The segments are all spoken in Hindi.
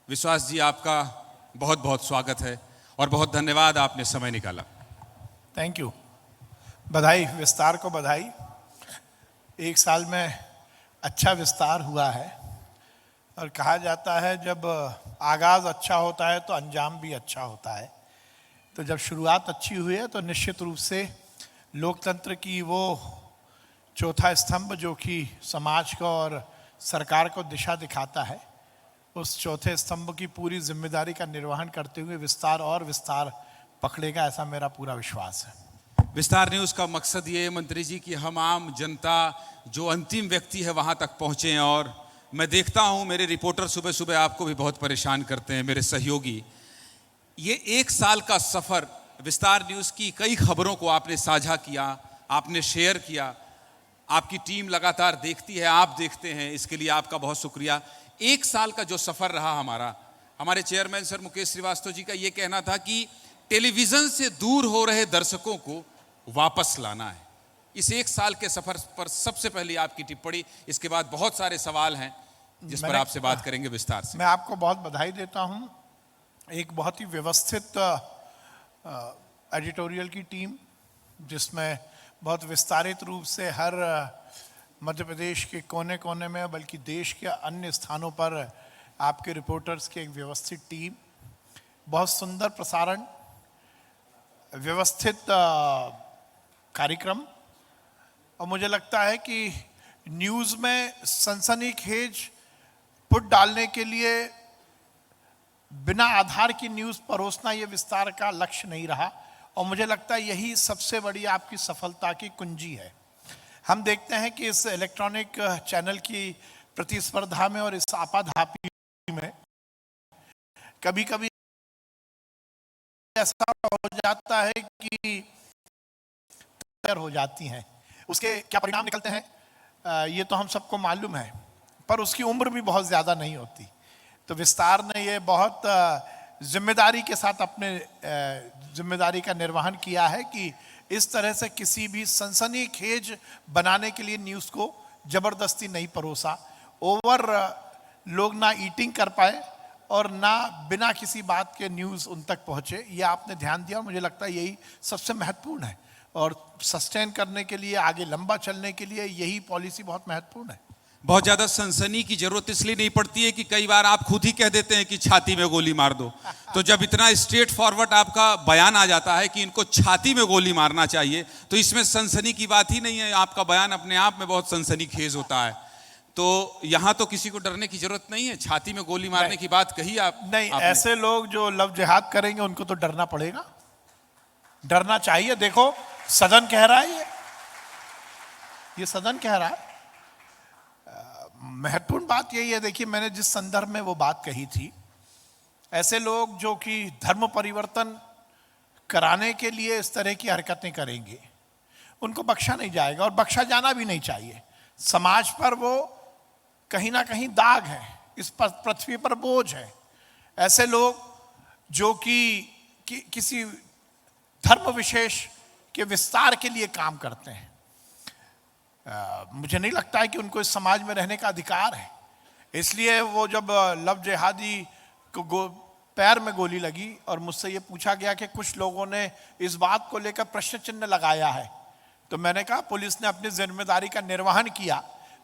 विश्वास जी, आपका बहुत बहुत स्वागत है और बहुत धन्यवाद, आपने समय निकाला। Thank you. बधाई, विस्तार को बधाई। एक साल में अच्छा विस्तार हुआ है और कहा जाता है जब आगाज अच्छा होता है तो अंजाम भी अच्छा होता है। तो जब शुरुआत अच्छी हुई है तो निश्चित रूप से लोकतंत्र की वो चौथा स्तंभ जो कि समाज को और सरकार को दिशा दिखाता है, उस चौथे स्तंभ की पूरी जिम्मेदारी का निर्वहन करते हुए विस्तार और विस्तार पकड़ेगा, ऐसा मेरा पूरा विश्वास है। विस्तार न्यूज़ का मकसद ये है मंत्री जी कि हम आम जनता, जो अंतिम व्यक्ति है, वहाँ तक पहुँचें। और मैं देखता हूँ मेरे रिपोर्टर सुबह सुबह आपको भी बहुत परेशान करते हैं, मेरे सहयोगी। ये एक साल का सफ़र, विस्तार न्यूज़ की कई खबरों को आपने साझा किया, आपने शेयर किया, आपकी टीम लगातार देखती है, आप देखते हैं, इसके लिए आपका बहुत शुक्रिया। एक साल का जो सफ़र रहा हमारे चेयरमैन सर मुकेश श्रीवास्तव जी का ये कहना था कि टेलीविज़न से दूर हो रहे दर्शकों को वापस लाना है। इस एक साल के सफ़र पर सबसे पहले आपकी टिप्पणी, इसके बाद बहुत सारे सवाल हैं जिस पर आपसे बात करेंगे विस्तार से। मैं आपको बहुत बधाई देता हूँ। एक बहुत ही व्यवस्थित एडिटोरियल की टीम, जिसमें बहुत विस्तारित रूप से हर मध्य प्रदेश के कोने कोने में, बल्कि देश के अन्य स्थानों पर आपके रिपोर्टर्स की एक व्यवस्थित टीम, बहुत सुंदर प्रसारण, व्यवस्थित कार्यक्रम। और मुझे लगता है कि न्यूज़ में सनसनीखेज पुट डालने के लिए बिना आधार की न्यूज़ परोसना ये विस्तार का लक्ष्य नहीं रहा। और मुझे लगता है यही सबसे बड़ी आपकी सफलता की कुंजी है। हम देखते हैं कि इस इलेक्ट्रॉनिक चैनल की प्रतिस्पर्धा में और इस आपाधापी में कभी कभी ऐसा हो जाता है कि हो जाती हैं, उसके क्या परिणाम निकलते हैं ये तो हम सबको मालूम है, पर उसकी उम्र भी बहुत ज़्यादा नहीं होती। तो विस्तार ने ये बहुत जिम्मेदारी के साथ अपने जिम्मेदारी का निर्वहन किया है कि इस तरह से किसी भी सनसनीखेज बनाने के लिए न्यूज़ को ज़बरदस्ती नहीं परोसा। ओवर लोग ना ईटिंग कर पाए और ना बिना किसी बात के न्यूज़ उन तक पहुँचे, ये आपने ध्यान दिया। और मुझे लगता है यही सबसे महत्वपूर्ण है और सस्टेन करने के लिए, आगे लंबा चलने के लिए यही पॉलिसी बहुत महत्वपूर्ण है। बहुत ज़्यादा सनसनी की जरूरत इसलिए नहीं पड़ती है कि कई बार आप खुद ही कह देते हैं कि छाती में गोली मार दो। तो जब इतना स्ट्रेट फॉरवर्ड आपका बयान आ जाता है कि इनको छाती में गोली मारना चाहिए, तो इसमें सनसनी की बात ही नहीं है। आपका बयान अपने आप में बहुत सनसनीखेज होता है। तो यहाँ तो किसी को डरने की जरूरत नहीं है। छाती में गोली मारने की बात कही आप नहीं, ऐसे लोग जो लव जिहाद करेंगे उनको तो डरना पड़ेगा, डरना चाहिए। देखो सदन कह रहा है, ये सदन कह रहा है। महत्वपूर्ण बात यही है, देखिए मैंने जिस संदर्भ में वो बात कही थी, ऐसे लोग जो कि धर्म परिवर्तन कराने के लिए इस तरह की हरकतें करेंगे, उनको बख्शा नहीं जाएगा और बख्शा जाना भी नहीं चाहिए। समाज पर वो कहीं ना कहीं दाग है, इस पर पृथ्वी पर बोझ है। ऐसे लोग जो कि किसी धर्म विशेष के विस्तार के लिए काम करते हैं, मुझे नहीं लगता है कि उनको इस समाज में रहने का अधिकार है। इसलिए वो जब लव जिहादी को पैर में गोली लगी और मुझसे ये पूछा गया कि कुछ लोगों ने इस बात को लेकर प्रश्न चिन्ह लगाया है, तो मैंने कहा पुलिस ने अपनी जिम्मेदारी का निर्वहन किया,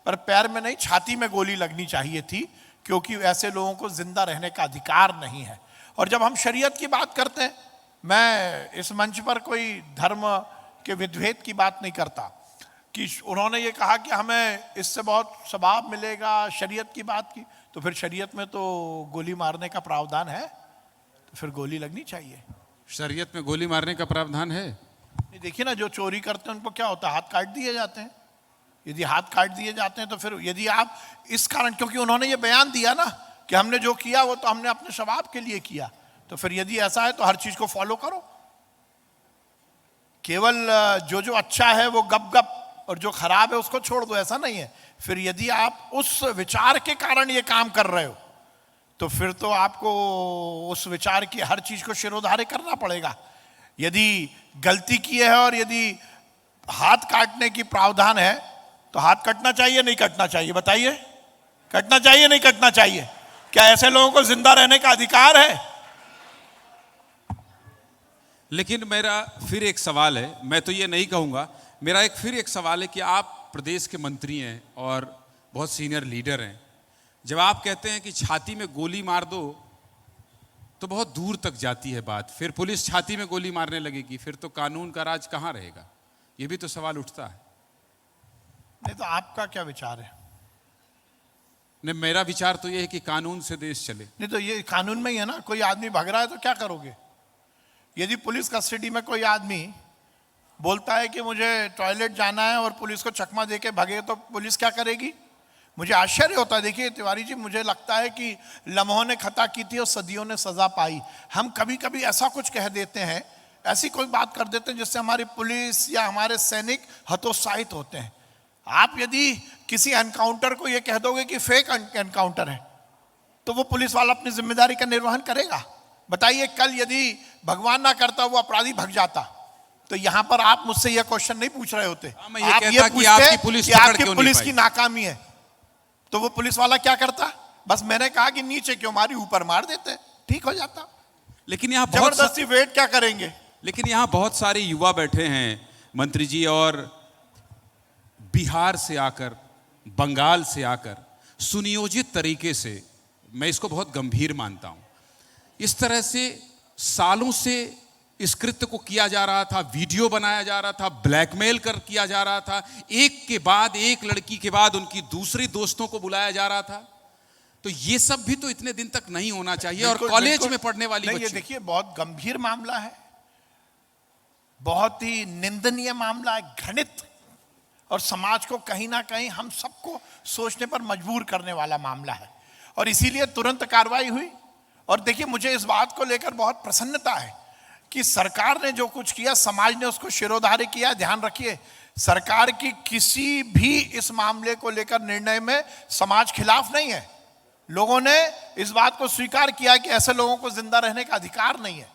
पर पैर में नहीं, छाती में गोली लगनी चाहिए थी, क्योंकि ऐसे लोगों को जिंदा रहने का अधिकार नहीं है। और जब हम शरीयत की बात करते हैं, मैं इस मंच पर कोई धर्म के विभेद की बात नहीं करता कि उन्होंने ये कहा कि हमें इससे बहुत सवाब मिलेगा, शरीयत की बात की, तो फिर शरीयत में तो गोली मारने का प्रावधान है, तो फिर गोली लगनी चाहिए। शरीयत में गोली मारने का प्रावधान है? देखिए ना, जो चोरी करते हैं उनको क्या होता है, हाथ काट दिए जाते हैं। यदि हाथ काट दिए जाते हैं तो फिर यदि आप इस कारण, क्योंकि उन्होंने ये बयान दिया ना कि हमने जो किया वो तो हमने अपने सवाब के लिए किया, तो फिर यदि ऐसा है तो हर चीज को फॉलो करो। केवल जो अच्छा है वो गप गप और जो खराब है उसको छोड़ दो, ऐसा नहीं है। फिर यदि आप उस विचार के कारण ये काम कर रहे हो, तो फिर तो आपको उस विचार की हर चीज को शिरोधार्य करना पड़ेगा। यदि गलती की है और यदि हाथ काटने की प्रावधान है, तो हाथ कटना चाहिए नहीं कटना चाहिए, बताइए? कटना चाहिए नहीं कटना चाहिए? क्या ऐसे लोगों को जिंदा रहने का अधिकार है? लेकिन मेरा फिर एक सवाल है, मैं तो ये नहीं कहूँगा, मेरा फिर एक सवाल है कि आप प्रदेश के मंत्री हैं और बहुत सीनियर लीडर हैं। जब आप कहते हैं कि छाती में गोली मार दो तो बहुत दूर तक जाती है बात, फिर पुलिस छाती में गोली मारने लगेगी, फिर तो कानून का राज कहाँ रहेगा? ये भी तो सवाल उठता है। नहीं तो आपका क्या विचार है? नहीं, मेरा विचार तो ये है कि कानून से देश चले। नहीं तो ये कानून में ही है ना, कोई आदमी भाग रहा है तो क्या करोगे? यदि पुलिस कस्टडी में कोई आदमी बोलता है कि मुझे टॉयलेट जाना है और पुलिस को चकमा देके भागे तो पुलिस क्या करेगी? मुझे आश्चर्य होता है। देखिए तिवारी जी, मुझे लगता है कि लम्हों ने खता की थी और सदियों ने सजा पाई। हम कभी कभी ऐसा कुछ कह देते हैं, ऐसी कोई बात कर देते हैं जिससे हमारी पुलिस या हमारे सैनिक हतोत्साहित होते हैं। आप यदि किसी एनकाउंटर को यह कह दोगे कि फेक एनकाउंटर है तो वो पुलिस वाला अपनी जिम्मेदारी का निर्वहन करेगा? बताइए, कल यदि भगवान ना करता वो अपराधी भग जाता तो यहां पर आप मुझसे यह क्वेश्चन नहीं पूछ रहे होते। मैं ये कहता कि आपकी पुलिस कि आपकी पुलिस की नाकामी है तो वो पुलिस वाला क्या करता? बस मैंने कहा कि नीचे क्यों मारी, ऊपर मार देते, ठीक हो जाता। लेकिन यहाँ जबरदस्ती वेट क्या करेंगे? लेकिन यहाँ बहुत सारे युवा बैठे हैं मंत्री जी, और बिहार से आकर, बंगाल से आकर सुनियोजित तरीके से, मैं इसको बहुत गंभीर मानता हूं, इस तरह से सालों से इस कृत्य को किया जा रहा था, वीडियो बनाया जा रहा था, ब्लैकमेल कर किया जा रहा था, एक के बाद एक लड़की के बाद उनकी दूसरी दोस्तों को बुलाया जा रहा था। तो ये सब भी तो इतने दिन तक नहीं होना चाहिए। और कॉलेज में पढ़ने वाली नहीं, ये देखिए बहुत गंभीर मामला है, बहुत ही निंदनीय मामला है, घृणित, और समाज को कहीं ना कहीं हम सबको सोचने पर मजबूर करने वाला मामला है। और इसीलिए तुरंत कार्रवाई हुई। और देखिए, मुझे इस बात को लेकर बहुत प्रसन्नता है कि सरकार ने जो कुछ किया, समाज ने उसको शिरोधार्य किया। ध्यान रखिए, सरकार की किसी भी इस मामले को लेकर निर्णय में समाज खिलाफ नहीं है। लोगों ने इस बात को स्वीकार किया कि ऐसे लोगों को जिंदा रहने का अधिकार नहीं है,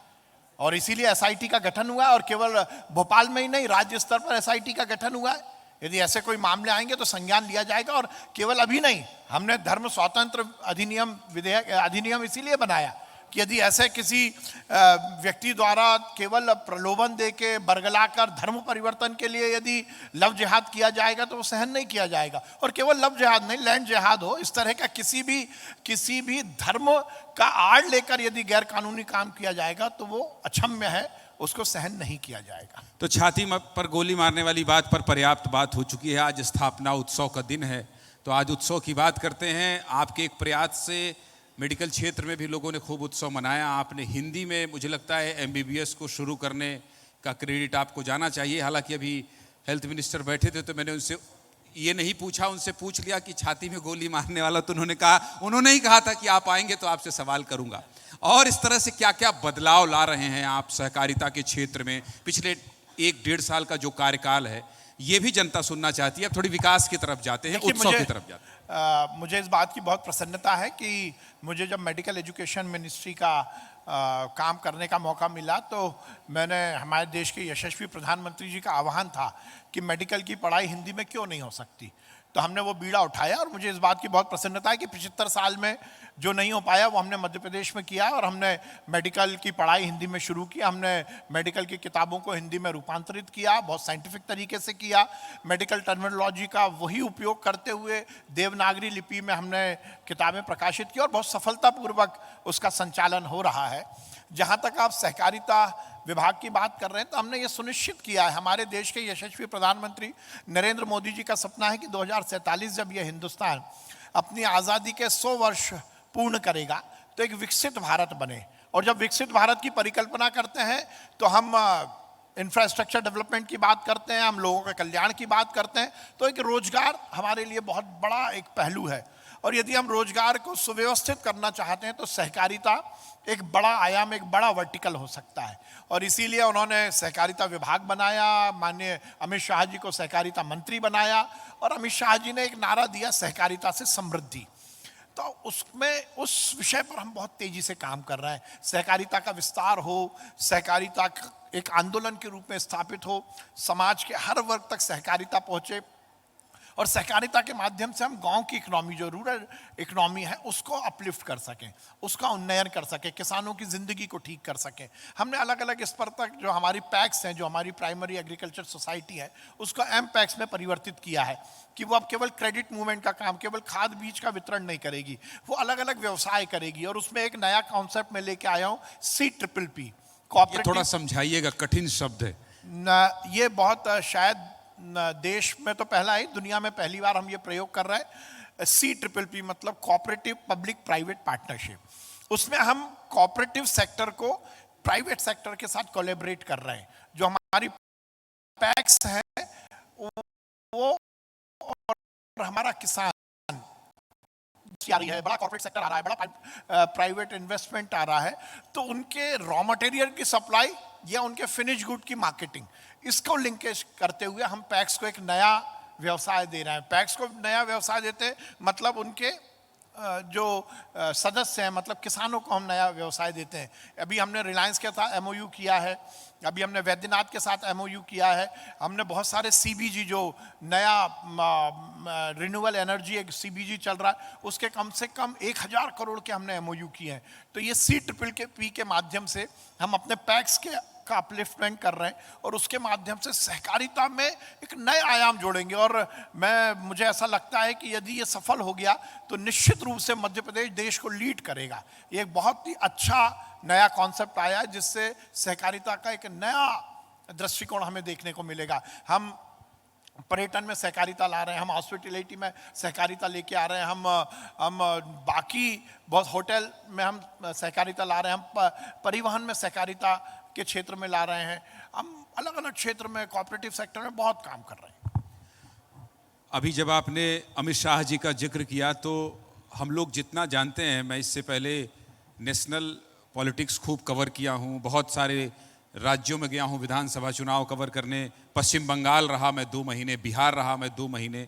और इसीलिए एसआईटी का गठन हुआ है। और केवल भोपाल में ही नहीं, राज्य स्तर पर एसआईटी का गठन हुआ है। यदि ऐसे कोई मामले आएंगे तो संज्ञान लिया जाएगा। और केवल अभी नहीं, हमने धर्म स्वातंत्र अधिनियम इसीलिए बनाया कि यदि ऐसे किसी व्यक्ति द्वारा केवल प्रलोभन देके बरगलाकर धर्म परिवर्तन के लिए यदि लव जिहाद किया जाएगा तो वो सहन नहीं किया जाएगा। और केवल लव जिहाद नहीं, लैंड जिहाद हो, इस तरह का किसी भी धर्म का आड़ लेकर यदि गैर कानूनी काम किया जाएगा तो वो अक्षम्य है, उसको सहन नहीं किया जाएगा। तो छाती पर गोली मारने वाली बात पर पर्याप्त बात हो चुकी है। आज स्थापना उत्सव का दिन है, तो आज उत्सव की बात करते हैं। आपके एक प्रयास से मेडिकल क्षेत्र में भी लोगों ने खूब उत्सव मनाया। आपने हिंदी में, मुझे लगता है, एमबीबीएस को शुरू करने का क्रेडिट आपको जाना चाहिए। हालांकि अभी हेल्थ मिनिस्टर बैठे थे तो मैंने उनसे ये नहीं पूछा, उनसे पूछ लिया कि छाती में गोली मारने वाला, तो उन्होंने ही कहा था कि आप आएंगे तो आपसे सवाल करूंगा। और इस तरह से क्या क्या बदलाव ला रहे हैं आप सहकारिता के क्षेत्र में पिछले 1-1.5 साल का जो कार्यकाल है, ये भी जनता सुनना चाहती है। अब थोड़ी विकास की तरफ जाते हैं, उत्सव की तरफ जाते हैं। मुझे इस बात की बहुत प्रसन्नता है कि मुझे जब मेडिकल एजुकेशन मिनिस्ट्री का काम करने का मौका मिला तो मैंने, हमारे देश के यशस्वी प्रधानमंत्री जी का आह्वान था कि मेडिकल की पढ़ाई हिंदी में क्यों नहीं हो सकती, तो हमने वो बीड़ा उठाया। और मुझे इस बात की बहुत प्रसन्नता है कि 75 साल में जो नहीं हो पाया वो हमने मध्य प्रदेश में किया, और हमने मेडिकल की पढ़ाई हिंदी में शुरू की। हमने मेडिकल की किताबों को हिंदी में रूपांतरित किया, बहुत साइंटिफिक तरीके से किया। मेडिकल टर्मिनोलॉजी का वही उपयोग करते हुए देवनागरी लिपि में हमने किताबें प्रकाशित की, और बहुत सफलतापूर्वक उसका संचालन हो रहा है। जहाँ तक आप सहकारिता विभाग की बात कर रहे हैं, तो हमने ये सुनिश्चित किया है, हमारे देश के यशस्वी प्रधानमंत्री नरेंद्र मोदी जी का सपना है कि 2047 जब यह हिंदुस्तान अपनी आज़ादी के 100 वर्ष पूर्ण करेगा तो एक विकसित भारत बने। और जब विकसित भारत की परिकल्पना करते हैं तो हम इंफ्रास्ट्रक्चर डेवलपमेंट की बात करते हैं, हम लोगों के कल्याण की बात करते हैं, तो एक रोजगार हमारे लिए बहुत बड़ा एक पहलू है। और यदि हम रोजगार को सुव्यवस्थित करना चाहते हैं तो सहकारिता एक बड़ा आयाम, एक बड़ा वर्टिकल हो सकता है। और इसीलिए उन्होंने सहकारिता विभाग बनाया, माननीय अमित शाह जी को सहकारिता मंत्री बनाया, और अमित शाह जी ने एक नारा दिया, सहकारिता से समृद्धि। तो उसमें, उस विषय पर हम बहुत तेजी से काम कर रहे हैं। सहकारिता का विस्तार हो, सहकारिता एक आंदोलन के रूप में स्थापित हो, समाज के हर वर्ग तक सहकारिता पहुंचे, और सहकारिता के माध्यम से हम गांव की इकोनॉमी, जो रूरल इकोनॉमी है, उसको अपलिफ्ट कर सकें, उसका उन्नयन कर सकें, किसानों की ज़िंदगी को ठीक कर सकें। हमने अलग अलग स्तर तक जो हमारी पैक्स हैं, जो हमारी प्राइमरी एग्रीकल्चर सोसाइटी है, उसको एम पैक्स में परिवर्तित किया है कि वो अब केवल क्रेडिट मूवमेंट का काम, केवल खाद बीज का वितरण नहीं करेगी, वो अलग अलग व्यवसाय करेगी। और उसमें एक नया कॉन्सेप्ट में लेके आया हूँ, CPPP, ये कोऑपरेटिव। थोड़ा समझाइएगा, कठिन शब्द है। ये बहुत शायद देश में तो पहला है, दुनिया में पहली बार हम ये प्रयोग कर रहे हैं। CPPP मतलब कोऑपरेटिव पब्लिक प्राइवेट पार्टनरशिप। उसमें हम कोऑपरेटिव सेक्टर को प्राइवेट सेक्टर के साथ कोलैबोरेट कर रहे हैं। जो हमारी पैक्स है वो और हमारा किसान आ रही है, बड़ा कॉर्पोरेट सेक्टर आ रहा है, बड़ा प्राइवेट इन्वेस्टमेंट आ रहा है, तो उनके रॉ मटेरियल की सप्लाई या उनके फिनिश गुड की मार्केटिंग, इसको लिंकेज करते हुए हम पैक्स को एक नया व्यवसाय दे रहे हैं। पैक्स को नया व्यवसाय देते मतलब उनके जो सदस्य हैं, मतलब किसानों को हम नया व्यवसाय देते हैं। अभी हमने रिलायंस के साथ MOU किया है, अभी हमने वैद्यनाथ के साथ MOU किया है, हमने बहुत सारे CBG, जो नया रिन्यूएबल एनर्जी एक CBG चल रहा है, उसके कम से कम 1000 करोड़ के हमने MOU किए हैं। तो ये CPPP के माध्यम से हम अपने पैक्स के का अपलिफ्टमेंट कर रहे हैं और उसके माध्यम से सहकारिता में एक नए आयाम जोड़ेंगे। और मुझे ऐसा लगता है कि यदि ये सफल हो गया तो निश्चित रूप से मध्य प्रदेश देश को लीड करेगा। ये एक बहुत ही अच्छा नया कॉन्सेप्ट आया है, जिससे सहकारिता का एक नया दृष्टिकोण हमें देखने को मिलेगा। हम पर्यटन में सहकारिता ला रहे हैं, हम हॉस्पिटैलिटी में सहकारिता लेके आ रहे हैं, हम बाकी बहुत होटल में हम सहकारिता ला रहे हैं, हम परिवहन में सहकारिता के क्षेत्र में ला रहे हैं, हम अलग अलग क्षेत्र में कोऑपरेटिव सेक्टर में बहुत काम कर रहे हैं। अभी जब आपने अमित शाह जी का जिक्र किया तो हम लोग जितना जानते हैं, मैं इससे पहले नेशनल पॉलिटिक्स खूब कवर किया हूँ, बहुत सारे राज्यों में गया हूँ विधानसभा चुनाव कवर करने। पश्चिम बंगाल रहा मैं 2 महीने, बिहार रहा मैं 2 महीने,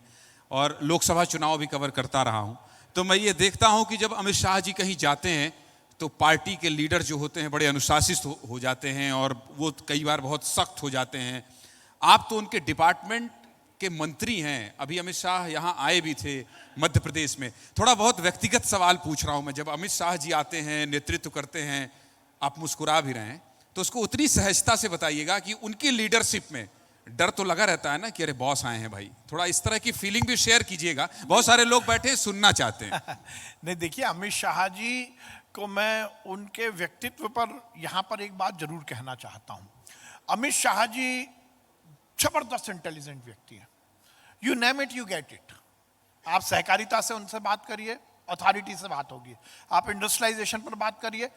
और लोकसभा चुनाव भी कवर करता रहा हूँ। तो मैं ये देखता हूँ कि जब अमित शाह जी कहीं जाते हैं तो पार्टी के लीडर जो होते हैं बड़े अनुशासित हो जाते हैं और वो कई बार बहुत सख्त हो जाते हैं। आप तो उनके डिपार्टमेंट के मंत्री हैं, अभी अमित शाह यहाँ आए भी थे मध्य प्रदेश में। थोड़ा बहुत व्यक्तिगत सवाल पूछ रहा हूँ मैं, जब अमित शाह जी आते हैं, नेतृत्व करते हैं, आप मुस्कुरा भी रहे हैं, तो उसको उतनी सहजता से बताइएगा कि उनकी लीडरशिप में डर तो लगा रहता है ना कि अरे बॉस आए हैं भाई, थोड़ा इस तरह की फीलिंग भी शेयर कीजिएगा। बहुत सारे लोग बैठे सुनना चाहते हैं। नहीं, देखिए, अमित शाह जी को मैं उनके व्यक्तित्व पर यहाँ पर एक बात जरूर कहना चाहता हूँ। अमित शाह जी जबरदस्त इंटेलिजेंट व्यक्ति है। You name it, you get it. आप सहकारिता से उनसे बात करिए, अथॉरिटी से बात होगी। आप इंडस्ट्रियलाइजेशन पर बात करिए,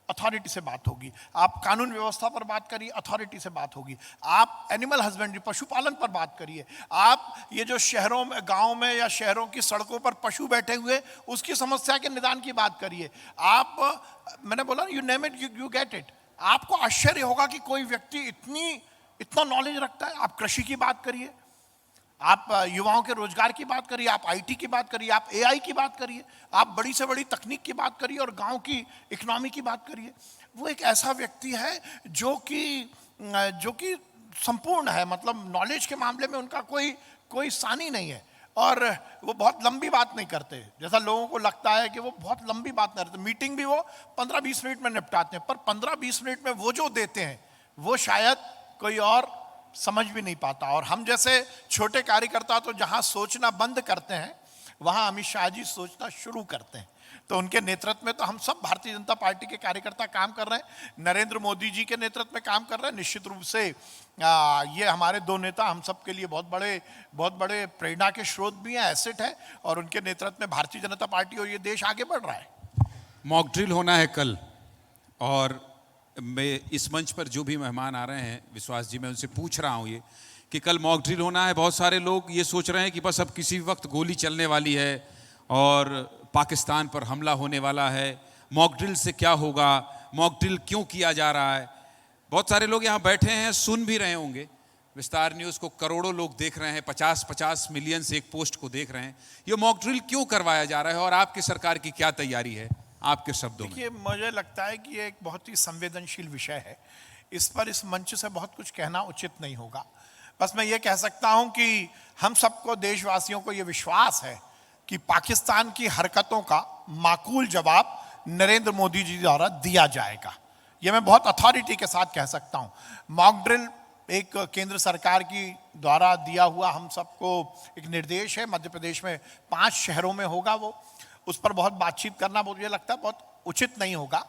अथॉरिटी से बात होगी। आप कानून व्यवस्था पर बात करिए, अथॉरिटी से बात होगी। आप एनिमल हस्बेंड्री, पशुपालन पर बात करिए। आप ये जो शहरों में, गांव में या शहरों की सड़कों पर पशु बैठे हुए, उसकी समस्या के निदान की बात करिए। आप, मैंने बोला you name it, you get it. आपको आश्चर्य होगा कि कोई व्यक्ति इतना नॉलेज रखता है। आप कृषि की बात करिए, आप युवाओं के रोजगार की बात करिए, आप IT की बात करिए, आप AI की बात करिए, आप बड़ी से बड़ी तकनीक की बात करिए और गांव की इकोनॉमी की बात करिए। वो एक ऐसा व्यक्ति है जो कि संपूर्ण है, मतलब नॉलेज के मामले में उनका कोई सानी नहीं है। और वो बहुत लंबी बात नहीं करते, जैसा लोगों को लगता है कि वो बहुत लंबी बात नहीं करते। मीटिंग भी वो 15-20 मिनट में निपटाते हैं, पर 15-20 मिनट में वो जो देते हैं वो शायद कोई और समझ भी नहीं पाता। और हम जैसे छोटे कार्यकर्ता तो जहां सोचना बंद करते हैं, वहां अमित शाह जी सोचना शुरू करते हैं। तो उनके नेतृत्व में तो हम सब भारतीय जनता पार्टी के कार्यकर्ता काम कर रहे हैं, नरेंद्र मोदी जी के नेतृत्व में काम कर रहे हैं। निश्चित रूप से ये हमारे 2 नेता हम सब के लिए बहुत बड़े प्रेरणा के स्रोत भी हैं, एसेट है। और उनके नेतृत्व में भारतीय जनता पार्टी और ये देश आगे बढ़ रहा है। मॉक ड्रिल होना है कल, और मैं इस मंच पर जो भी मेहमान आ रहे हैं विश्वास जी, मैं उनसे पूछ रहा हूँ ये कि कल मॉक ड्रिल होना है। बहुत सारे लोग ये सोच रहे हैं कि बस अब किसी वक्त गोली चलने वाली है और पाकिस्तान पर हमला होने वाला है। मॉक ड्रिल से क्या होगा, मॉक ड्रिल क्यों किया जा रहा है। बहुत सारे लोग यहाँ बैठे हैं, सुन भी रहे होंगे। विस्तार न्यूज़ को करोड़ों लोग देख रहे हैं, 50-50 मिलियन से एक पोस्ट को देख रहे हैं। ये मॉक ड्रिल क्यों करवाया जा रहा है और आपकी सरकार की क्या तैयारी है, आपके शब्दों में? देखिए, मुझे लगता है कि ये एक बहुत ही संवेदनशील विषय है। इस पर इस मंच से बहुत कुछ कहना उचित नहीं होगा। बस मैं ये कह सकता हूं कि हम सबको, देशवासियों को ये विश्वास है कि पाकिस्तान की हरकतों का माकूल जवाब नरेंद्र मोदी जी द्वारा दिया जाएगा। ये मैं बहुत अथॉरिटी के साथ कह सकता हूं। मॉक ड्रिल एक केंद्र सरकार की द्वारा दिया हुआ हम सबको एक निर्देश है। मध्य प्रदेश में 5 शहरों में होगा वो, उस पर बहुत बातचीत करना मुझे लगता है बहुत उचित नहीं होगा।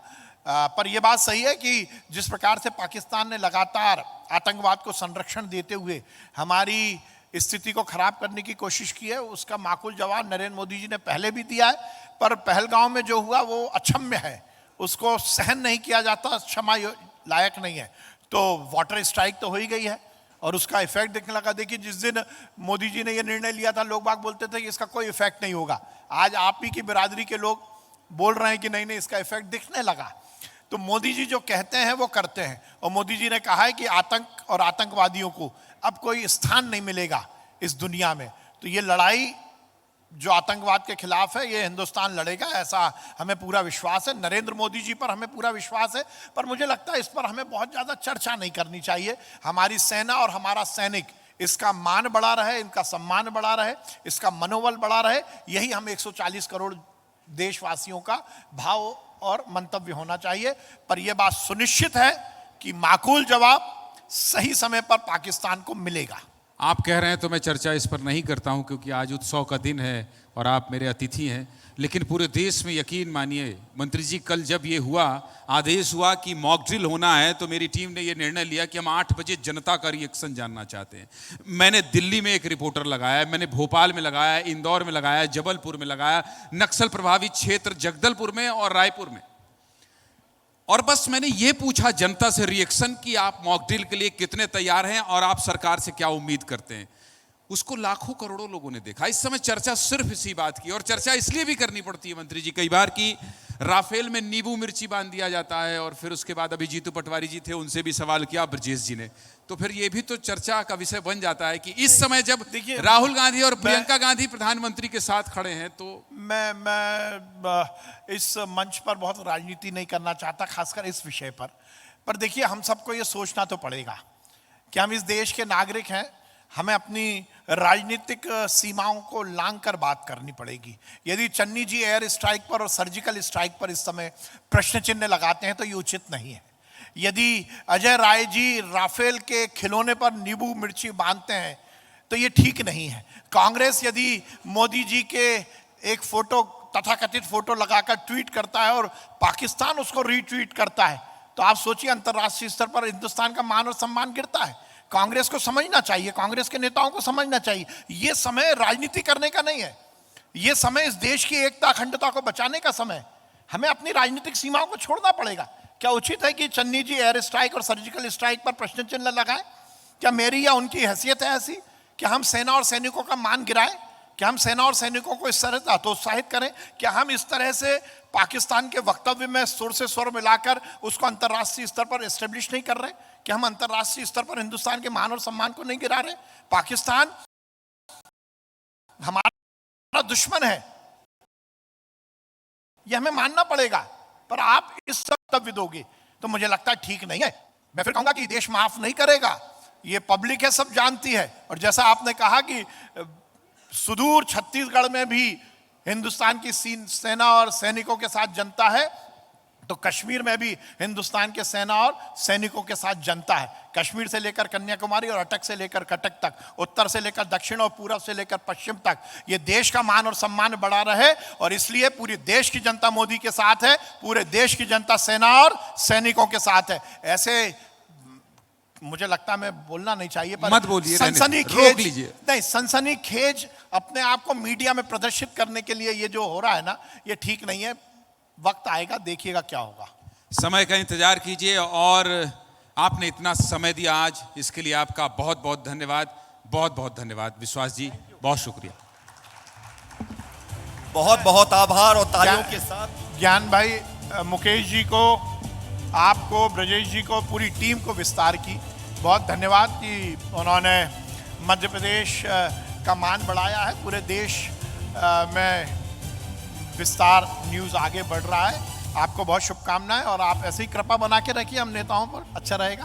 पर यह बात सही है कि जिस प्रकार से पाकिस्तान ने लगातार आतंकवाद को संरक्षण देते हुए हमारी स्थिति को खराब करने की कोशिश की है, उसका माकूल जवाब नरेंद्र मोदी जी ने पहले भी दिया है। पर पहलगांव में जो हुआ वो अक्षम्य है, उसको सहन नहीं किया जाता, क्षमा लायक नहीं है। तो वाटर स्ट्राइक तो हो ही गई है और उसका इफेक्ट दिखने लगा। देखिए, जिस दिन मोदी जी ने यह निर्णय लिया था, लोग बाग बोलते थे कि इसका कोई इफेक्ट नहीं होगा। आज आप ही की बिरादरी के लोग बोल रहे हैं कि नहीं नहीं, इसका इफेक्ट दिखने लगा। तो मोदी जी जो कहते हैं वो करते हैं। और मोदी जी ने कहा है कि आतंक और आतंकवादियों को अब कोई स्थान नहीं मिलेगा इस दुनिया में। तो ये लड़ाई जो आतंकवाद के खिलाफ है, ये हिंदुस्तान लड़ेगा, ऐसा हमें पूरा विश्वास है। नरेंद्र मोदी जी पर हमें पूरा विश्वास है। पर मुझे लगता है इस पर हमें बहुत ज़्यादा चर्चा नहीं करनी चाहिए। हमारी सेना और हमारा सैनिक, इसका मान बढ़ा रहे, इनका सम्मान बढ़ा रहे, इसका मनोबल बढ़ा रहे, यही हम 140 करोड़ देशवासियों का भाव और मंतव्य होना चाहिए। पर यह बात सुनिश्चित है कि माकूल जवाब सही समय पर पाकिस्तान को मिलेगा। आप कह रहे हैं तो मैं चर्चा इस पर नहीं करता हूं, क्योंकि आज उत्सव का दिन है और आप मेरे अतिथि हैं। लेकिन पूरे देश में यकीन मानिए मंत्री जी, कल जब ये हुआ, आदेश हुआ कि मॉक ड्रिल होना है, तो मेरी टीम ने ये निर्णय लिया कि हम 8 बजे जनता का रिएक्शन जानना चाहते हैं। मैंने दिल्ली में एक रिपोर्टर लगाया, मैंने भोपाल में लगाया, इंदौर में लगाया, जबलपुर में लगाया, नक्सल प्रभावित क्षेत्र जगदलपुर में और रायपुर में। और बस मैंने ये पूछा जनता से रिएक्शन कि आप मॉक ड्रिल के लिए कितने तैयार हैं और आप सरकार से क्या उम्मीद करते हैं। उसको लाखों करोड़ों लोगों ने देखा। इस समय चर्चा सिर्फ इसी बात की, और चर्चा इसलिए भी करनी पड़ती है मंत्री जी कई बार कि राफेल में नींबू मिर्ची बांध दिया जाता है, और फिर उसके बाद अभी जीतू पटवारी जी थे, उनसे भी सवाल किया ब्रजेश जी ने, तो फिर ये भी तो चर्चा का विषय बन जाता है कि इस समय जब राहुल गांधी और प्रियंका गांधी प्रधानमंत्री के साथ खड़े हैं, तो मैं इस मंच पर बहुत राजनीति नहीं करना चाहता, खासकर इस विषय पर देखिए, हम सबको ये सोचना तो पड़ेगा कि हम इस देश के नागरिक हैं। हमें अपनी राजनीतिक सीमाओं को लांघ कर बात करनी पड़ेगी। यदि चन्नी जी एयर स्ट्राइक पर और सर्जिकल स्ट्राइक पर इस समय प्रश्न चिन्ह लगाते हैं तो ये उचित नहीं है। यदि अजय राय जी राफेल के खिलौने पर नींबू मिर्ची बांधते हैं तो ये ठीक नहीं है। कांग्रेस यदि मोदी जी के एक फोटो, तथाकथित फोटो लगाकर ट्वीट करता है और पाकिस्तान उसको रीट्वीट करता है, तो आप सोचिए अंतर्राष्ट्रीय स्तर पर हिंदुस्तान का मान और सम्मान गिरता है। कांग्रेस को समझना चाहिए, कांग्रेस के नेताओं को समझना चाहिए, ये समय राजनीति करने का नहीं है। ये समय इस देश की एकता अखंडता को बचाने का समय। हमें अपनी राजनीतिक सीमाओं को छोड़ना पड़ेगा। क्या उचित है कि चन्नी जी एयर स्ट्राइक और सर्जिकल स्ट्राइक पर प्रश्न चिन्ह लगाएं? क्या मेरी या उनकी हैसियत है ऐसी कि हम सेना और सैनिकों का मान गिराएं? क्या हम सेना और सैनिकों को इस तरह से हतोत्साहित करें? क्या हम इस तरह से पाकिस्तान के वक्तव्य में सुर से स्वर मिलाकर उसको अंतर्राष्ट्रीय स्तर पर एस्टेब्लिश नहीं कर रहे? क्या हम अंतर्राष्ट्रीय स्तर पर हिंदुस्तान के मान और सम्मान को नहीं गिरा रहे? पाकिस्तान हमारा दुश्मन है, यह हमें मानना पड़ेगा। पर आप इस वक्तव्य दोगे तो मुझे लगता है ठीक नहीं है। मैं फिर कहूंगा कि देश माफ नहीं करेगा, ये पब्लिक है, सब जानती है। और जैसा आपने कहा कि सुदूर छत्तीसगढ़ में भी हिंदुस्तान की सेना और सैनिकों के साथ जनता है, तो कश्मीर में भी हिंदुस्तान के सेना और सैनिकों के साथ जनता है। कश्मीर से लेकर कन्याकुमारी और अटक से लेकर कटक तक, उत्तर से लेकर दक्षिण और पूरब से लेकर पश्चिम तक, ये देश का मान और सम्मान बढ़ा रहे। और इसलिए पूरी देश की जनता मोदी के साथ है, पूरे देश की जनता सेना और सैनिकों के साथ है। ऐसे मुझे लगता है मैं बोलना नहीं चाहिए, पर मत बोलिए, रोक लीजिए। नहीं, सनसनीखेज अपने आप को मीडिया में प्रदर्शित करने के लिए ये जो हो रहा है ना, ये ठीक नहीं है। वक्त आएगा, देखिएगा क्या होगा। समय का इंतजार कीजिए। और आपने इतना समय दिया आज, इसके लिए आपका बहुत बहुत धन्यवाद। बहुत बहुत धन्यवाद विश्वास जी, बहुत शुक्रिया। बहुत बहुत आभार। और तालियों के साथ ज्ञान भाई, मुकेश जी को, आपको, ब्रजेश जी को, पूरी टीम को विस्तार की बहुत धन्यवाद कि उन्होंने मध्य प्रदेश का मान बढ़ाया है। पूरे देश में विस्तार न्यूज़ आगे बढ़ रहा है। आपको बहुत शुभकामनाएं और आप ऐसे ही कृपा बना के रखिए हम नेताओं पर, अच्छा रहेगा।